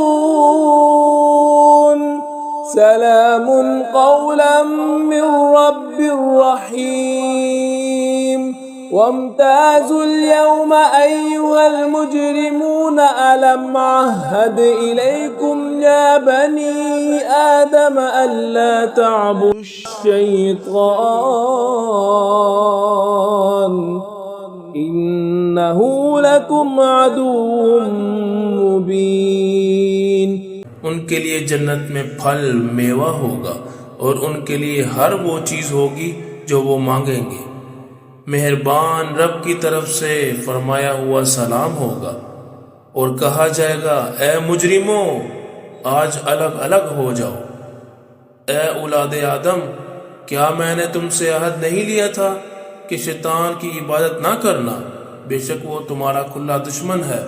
[SPEAKER 1] سلام قولا من رب رحيم. وامتازوا اليوم أيها المجرمون ألم عهد إليكم يا بني آدم ألا تعبدوا الشيطان إنه لكم عدو مبين.
[SPEAKER 2] ان کے لیے جنت میں پھل میوہ ہوگا اور ان کے لیے ہر وہ چیز ہوگی جو وہ مانگیں گے. مہربان رب کی طرف سے فرمایا ہوا سلام ہوگا اور کہا جائے گا اے مجرموں آج الگ الگ ہو جاؤ. اے اولاد آدم کیا میں نے تم سے عہد نہیں لیا تھا کہ شیطان کی عبادت نہ کرنا؟ بے شک وہ تمہارا کھلا دشمن ہے.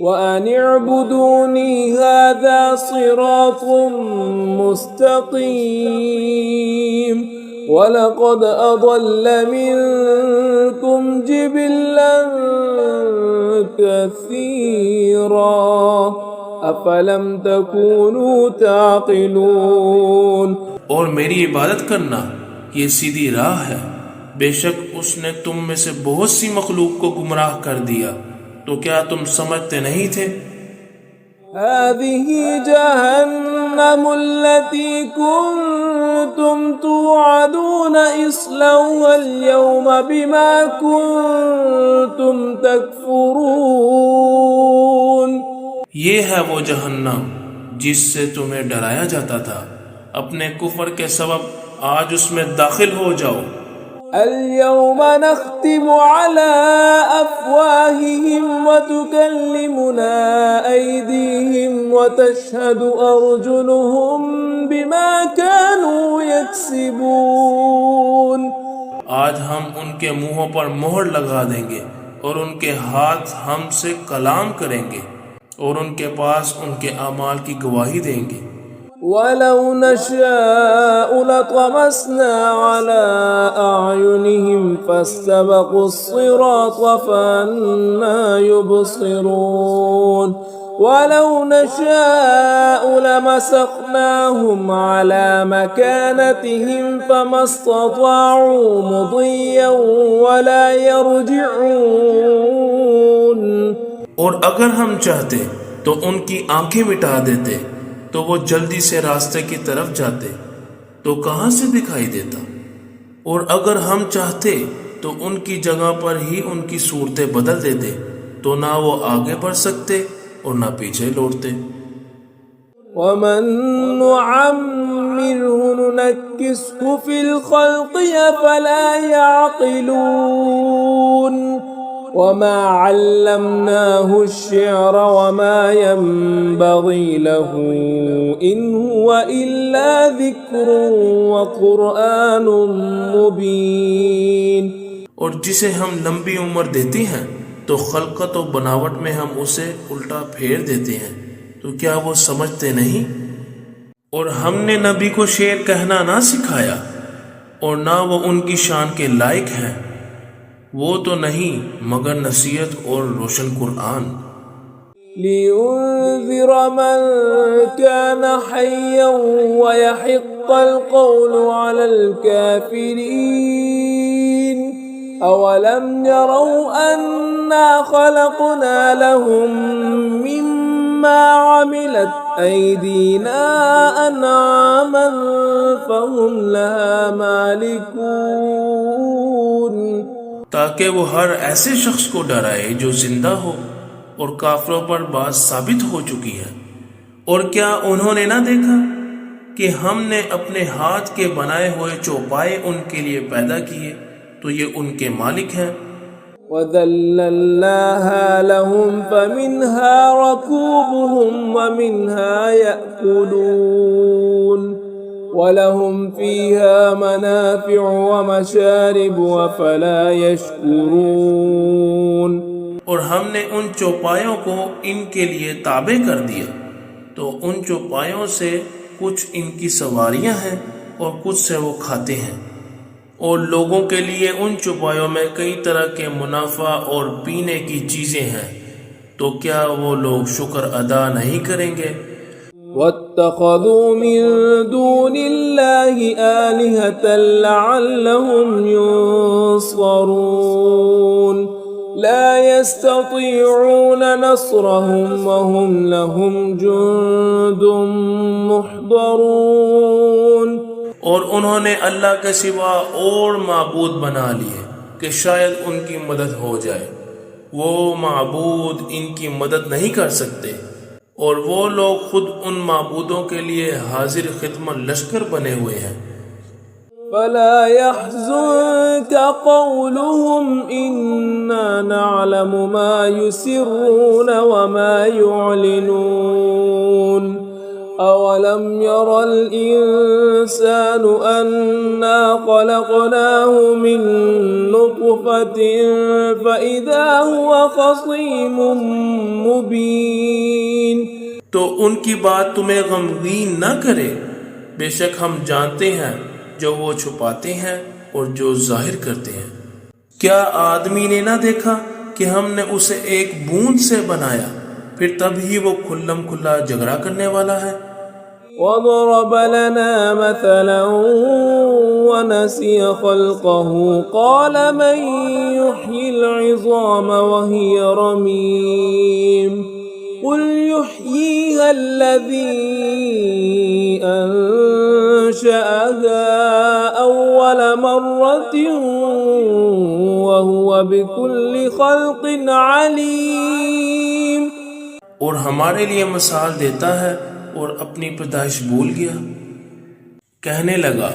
[SPEAKER 1] وَأَنِ اعْبُدُونِي هَذَا صِرَاطٌ مُسْتَقِيمٌ. وَلَقَدْ أَضَلَّ مِنكُمْ جِبِلًّا كَثِيرًا أَفَلَمْ تَكُونُوا تَعْقِلُونَ.
[SPEAKER 2] اور میری عبادت کرنا یہ سیدھی راہ ہے. بے شک اس نے تم میں سے بہت سی مخلوق کو گمراہ کر دیا. تو کیا تم سمجھتے نہیں تھے؟
[SPEAKER 1] هذه جهنم التي كنتم توعدون اصلوها اليوم بما كنتم تكفرون.
[SPEAKER 2] یہ ہے وہ جہنم جس سے تمہیں ڈرایا جاتا تھا. اپنے کفر کے سبب آج اس میں داخل ہو جاؤ.
[SPEAKER 1] اليوم نختم على أفواههم وتكلمنا أيديهم وتشهد أرجلهم بما كانوا يكسبون.
[SPEAKER 2] آج ہم ان کے منہوں پر مہر لگا دیں گے اور ان کے ہاتھ ہم سے کلام کریں گے اور ان کے پاس ان کے اعمال کی گواہی دیں گے.
[SPEAKER 1] وَلَوْ نَشَاءُ لَطَمَسْنَا عَلَىٰ أَعْيُنِهِمْ فَاسْتَبَقُوا الصِّرَاطَ فَأَنَّىٰ يُبْصِرُونَ. وَلَوْ نَشَاءُ لَمَسَخْنَاهُمْ عَلَىٰ مَكَانَتِهِمْ فَمَا اسْتَطَاعُوا مُضِيًّا وَلَا يَرْجِعُونَ.
[SPEAKER 2] اور اگر ہم چاہتے تو ان کی آنکھیں مٹا دیتے تو وہ جلدی سے راستے کی طرف جاتے تو کہاں سے دکھائی دیتا. اور اگر ہم چاہتے تو ان کی جگہ پر ہی ان کی صورتیں بدل دیتے تو نہ وہ آگے بڑھ سکتے اور نہ پیچھے لوٹتے.
[SPEAKER 1] وَمَن نُعَمِّرْهُ نُنَكِّسْهُ فِي الْخَلْقِ أَفَلَا يَعْقِلُونَ. وَمَا عَلَّمْنَاهُ الشِّعْرَ وَمَا يَنبَغِي لَهُ إِنْ هُوَ إِلَّا ذِكْرٌ وَقُرْآنٌ مُبِينٌ.
[SPEAKER 2] اور جسے ہم لمبی عمر دیتے ہیں تو خلقت و بناوٹ میں ہم اسے الٹا پھیر دیتے ہیں. تو کیا وہ سمجھتے نہیں؟ اور ہم نے نبی کو شعر کہنا نہ سکھایا اور نہ وہ ان کی شان کے لائق ہیں. وہ تو نہیں مگر نصیحت اور روشن قرآن.
[SPEAKER 1] لِيُنذِرَ مَن كَانَ حَيًّا وَيَحِقَّ الْقَوْلُ عَلَى الْكَافِرِينَ. أَوَلَمْ يَرَوْا أَنَّا خَلَقْنَا لَهُم مِّمَّا عَمِلَتْ أَيْدِينَا أَنْعَامًا فَهُمْ لَهَا مَالِكُونَ.
[SPEAKER 2] تاکہ وہ ہر ایسے شخص کو ڈرائے جو زندہ ہو اور کافروں پر بات ثابت ہو چکی ہے۔ اور کیا انہوں نے نہ دیکھا کہ ہم نے اپنے ہاتھ کے بنائے ہوئے چوپائے ان کے لیے پیدا کیے تو یہ ان کے مالک ہیں۔
[SPEAKER 1] وَذَلَّلْنَاهَا لَهُمْ فَمِنْهَا رَكُوبُهُمْ وَمِنْهَا يَأْكُلُونَ وَلَهُمْ فِيهَا مَنَافِعُ وَمَشَارِبُ أَفَلَا يَشْكُرُونَ۔
[SPEAKER 2] اور ہم نے ان چوپایوں کو ان کے لیے تابع کر دیا، تو ان چوپایوں سے کچھ ان کی سواریاں ہیں اور کچھ سے وہ کھاتے ہیں، اور لوگوں کے لیے ان چوپایوں میں کئی طرح کے منافع اور پینے کی چیزیں ہیں، تو کیا وہ لوگ شکر ادا نہیں کریں گے؟
[SPEAKER 1] وَاتَّخَذُوا مِن دُونِ اللَّهِ آلِهَةً لَعَلَّهُمْ يُنصَرُونَ لَا يَسْتَطِيعُونَ نَصْرَهُمْ وَهُمْ لَهُمْ جُندٌ مُحْضَرُونَ۔
[SPEAKER 2] اور انہوں نے اللہ کے سوا اور معبود بنا لیے کہ شاید ان کی مدد ہو جائے، وہ معبود ان کی مدد نہیں کر سکتے، اور وہ لوگ خود ان معبودوں کے لیے حاضر خدمت لشکر بنے ہوئے ہیں۔
[SPEAKER 1] فَلَا يَحْزُنكَ قَوْلُهُمْ إِنَّا نَعْلَمُ مَا يُسِرُّونَ وَمَا يُعْلِنُونَ أَوَلَمْ يَرَ الْإِنسَانُ أَنَّا خَلَقْنَاهُ مِن نُّطْفَةٍ فَإِذَا هُوَ خَصِيمٌ مُّبِينٌ۔
[SPEAKER 2] تو ان کی بات تمہیں غمگین نہ کرے، بے شک ہم جانتے ہیں جو وہ چھپاتے ہیں اور جو ظاہر کرتے ہیں۔ کیا آدمی نے نہ دیکھا کہ ہم نے اسے ایک بوند سے بنایا، پھر تب ہی وہ کھلم کھلا جھگڑا کرنے والا ہے۔
[SPEAKER 1] وَضَرَبَ لَنَا مَثَلًا وَنَسِيَ خَلْقَهُ قَالَ مَن يُحْيِي الْعِظَامَ وَهِيَ رَمِيمٌ قُلْ يُحْيِيهَا الَّذِي أَنشَأَهَا أَوَّلَ مَرَّةٍ وَهُوَ بِكُلِّ خَلْقٍ عَلِيمٌ۔
[SPEAKER 2] اور ہمارے لیے مثال دیتا ہے اور اپنی پیدائش بھول گیا، کہنے لگا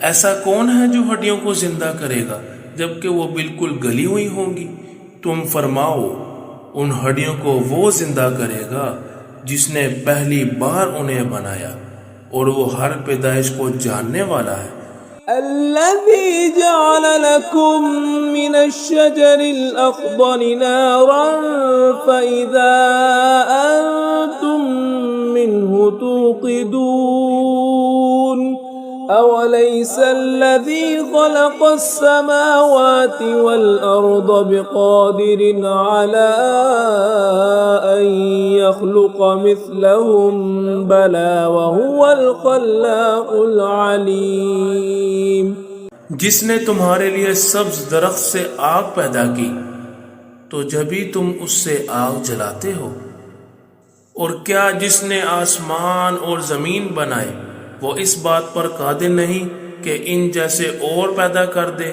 [SPEAKER 2] ایسا کون ہے جو ہڈیوں کو زندہ کرے گا جبکہ وہ بالکل گلی ہوئی ہوں گی؟ تم فرماؤ ان ہڈیوں کو وہ زندہ کرے گا جس نے پہلی بار انہیں بنایا، اور وہ ہر پیدائش کو جاننے والا ہے۔
[SPEAKER 1] الذي جعل لكم من الشجر الأخضر نارا فإذا أنتم منه توقدون أوليس الذي خلق السماوات والأرض بقادر على أن يخلق مثلهم بلى وهو الخلاق العليم۔
[SPEAKER 2] جس نے تمہارے لیے سبز درخت سے آگ پیدا کی تو جبھی تم اس سے آگ جلاتے ہو، اور کیا جس نے آسمان اور زمین بنائے وہ اس بات پر قادر نہیں کہ ان جیسے اور پیدا کر دے؟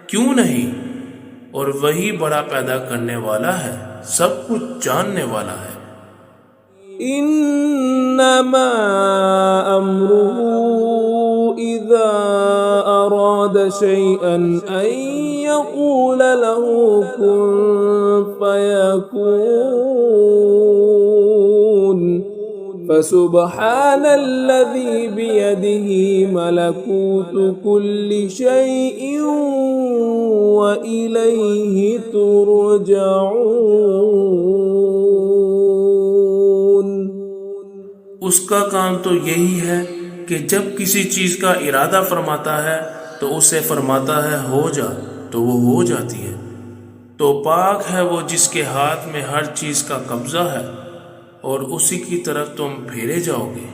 [SPEAKER 2] کیوں نہیں؟ اور وہی بڑا پیدا کرنے والا ہے، سب کچھ جاننے والا ہے۔
[SPEAKER 1] انما امره اذا اراد شيئا ان يقول له كن فيكون فسبحان الذي بيده ملكوت كل شيء وإليه ترجعون۔
[SPEAKER 2] اس کا کام تو یہی ہے کہ جب کسی چیز کا ارادہ فرماتا ہے تو اسے فرماتا ہے ہو جا تو وہ ہو جاتی ہے۔ تو پاک ہے وہ جس کے ہاتھ میں ہر چیز کا قبضہ ہے، اور اسی کی طرف تم پھیرے جاؤ گے۔